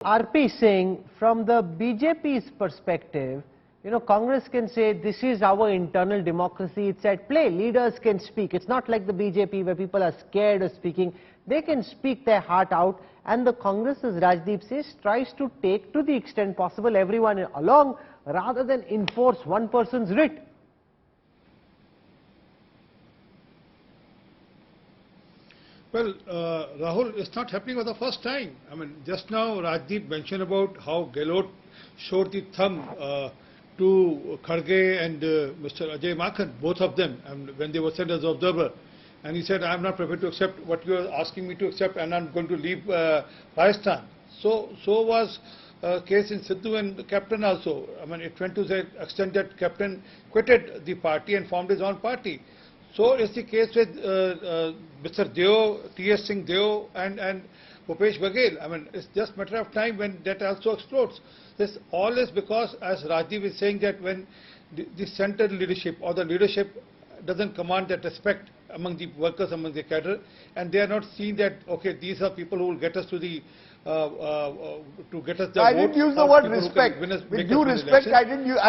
RP Singh, from the BJP's perspective, Congress can say this is our internal democracy, it's at play. Leaders can speak. It's not like the BJP where people are scared of speaking. They can speak their heart out, and the Congress, as Rajdeep says, tries to take to the extent possible everyone along rather than enforce one person's writ. Well, Rahul, it's not happening for the first time. I mean, just now Rajdeep mentioned about how Gehlot showed the thumb to Kharge and Mr. Ajay Makhan, both of them, when they were sent as observer. And he said, I'm not prepared to accept what you are asking me to accept, and I'm going to leave Rajasthan. So was case in Sidhu and the captain also. I mean, it went to the extent that captain quitted the party and formed his own party. So is the case with Mr. Deo, T.S. Singh Deo and Bhupesh Baghel. I mean, it's just a matter of time when that also explodes. This all is because, as Rajdeep is saying, that when the central leadership or the leadership doesn't command that respect among the workers, among the cadre, and they are not seeing that, okay, these are people who will get us to the to get us the I vote. didn't use the word respect. With due respect, I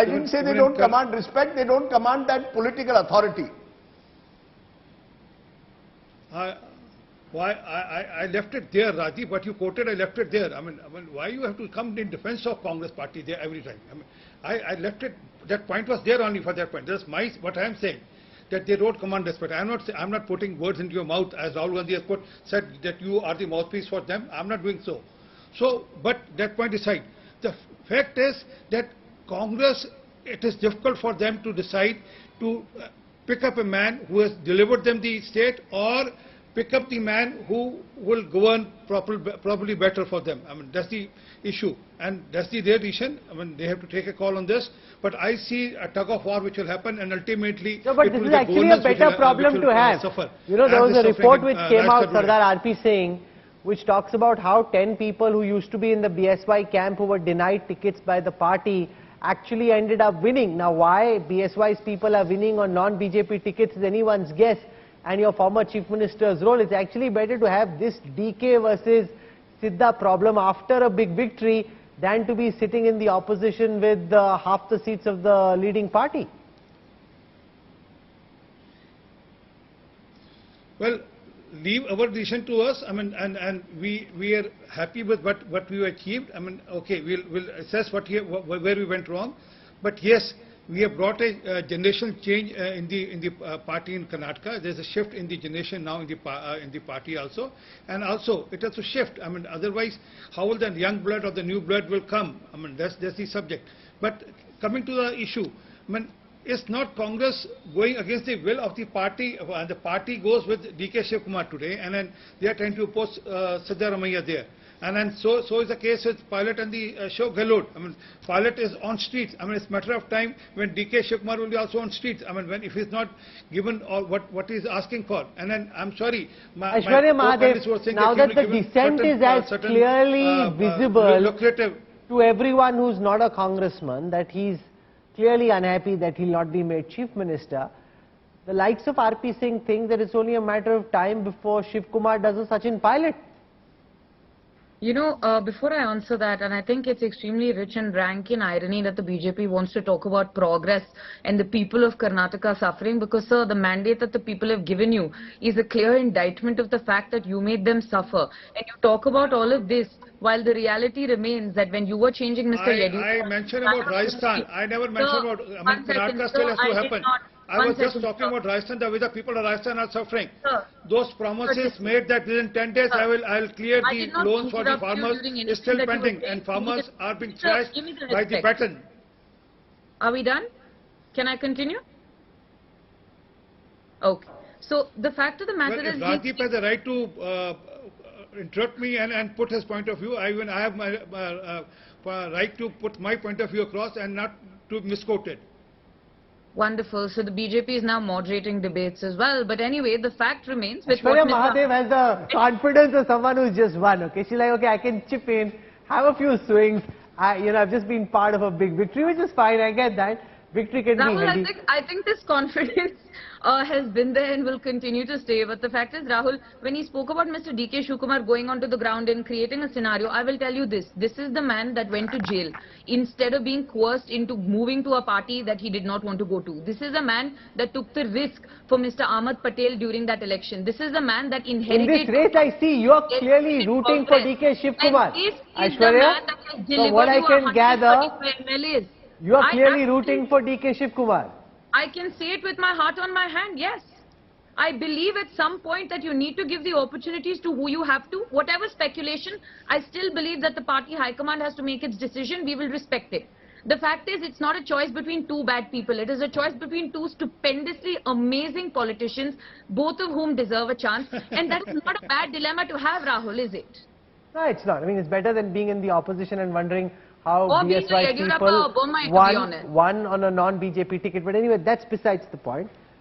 didn't say they don't command respect. They don't command that political authority. I left it there, Rajdeep, what you quoted, I left it there. I mean, why you have to come in defense of Congress party there every time? I mean, I left it, that point was there only for that point. That's what I am saying, that they don't command respect. I'm not putting words into your mouth, as Rahul Gandhi has said that you are the mouthpiece for them. I'm not doing so. So, but that point aside, the fact is that Congress, it is difficult for them to decide to pick up a man who has delivered them the state, or pick up the man who will govern probably better for them. I mean, that's the issue, and that's their decision. I mean, they have to take a call on this. But I see a tug of war which will happen, and ultimately, no, but this is actually a better problem to have. There was a report which came out, Sardar RP Singh, which talks about how 10 people who used to be in the BSY camp who were denied tickets by the party actually ended up winning. Now, why BSY's people are winning on non-BJP tickets is anyone's guess. And your former Chief Minister's role, it's actually better to have this DK versus Sidda problem after a big victory than to be sitting in the opposition with half the seats of the leading party. Well, leave our decision to us. I mean, and we are happy with what we achieved. I mean, okay, we'll assess where we went wrong. But yes, we have brought a generational change in the party in Karnataka. There's a shift in the generation now in the party also, and also it has to shift. I mean, otherwise, how will the young blood or the new blood will come? I mean, that's the subject. But coming to the issue, I mean, it's not Congress going against the will of the party, and the party goes with DK Shivakumar today, and then they are trying to oppose Siddaramaiah there. And then so is the case with Pilot and the Ashok Gehlot. I mean, Pilot is on streets. I mean, it's a matter of time when DK Shivakumar will be also on streets. I mean, if he's not given all what he's asking for. And then, I'm sorry, Aishwarya Mahadev, now that the dissent is as clearly visible to everyone who's not a congressman, that he's clearly unhappy that he'll not be made Chief Minister, the likes of RP Singh think that it's only a matter of time before Shivakumar does a Sachin Pilot. Before I answer that, and I think it's extremely rich and rank in irony that the BJP wants to talk about progress and the people of Karnataka suffering, because, sir, the mandate that the people have given you is a clear indictment of the fact that you made them suffer. And you talk about all of this, while the reality remains that when you were changing Mr. Yediyurappa... I mentioned about Rajasthan. I never mentioned about... I mean, Karnataka still has to happen. I was just talking about Rajasthan, the way the people of Rajasthan are suffering. Sir, those promises made that within 10 days I'll clear the loans for the farmers is still pending, and farmers are being thrashed by the baton. Are we done? Can I continue? Okay. So the fact of the matter is... Rajdeep has the right to interrupt me and put his point of view. I have my right to put my point of view across and not to misquote it. Wonderful. So the BJP is now moderating debates as well. But anyway, the fact remains... Aishwarya Mahadev has the confidence of someone who's just won, okay? She's like, okay, I can chip in, have a few swings. I've just been part of a big victory, which is fine, I get that. Victory can Rahul, be handy. I think this confidence has been there and will continue to stay. But the fact is, Rahul, when he spoke about Mr. DK Shivakumar going onto the ground and creating a scenario, I will tell you this. This is the man that went to jail instead of being coerced into moving to a party that he did not want to go to. This is a man that took the risk for Mr. Ahmed Patel during that election. This is the man that inherited... In this race, I see you are clearly rooting for DK Shivakumar. Aishwarya, so what I can gather, you are clearly rooting for DK Shivakumar. I can say it with my heart on my hand, yes. I believe at some point that you need to give the opportunities to who you have to. Whatever speculation, I still believe that the party high command has to make its decision. We will respect it. The fact is, it's not a choice between two bad people. It is a choice between two stupendously amazing politicians, both of whom deserve a chance. And that is not a bad dilemma to have, Rahul, is it? No, it's not. I mean, it's better than being in the opposition and wondering how Or being BSY a people Yediyurappa or Bommai, to be honest. won on a non-BJP ticket. But anyway, that's besides the point.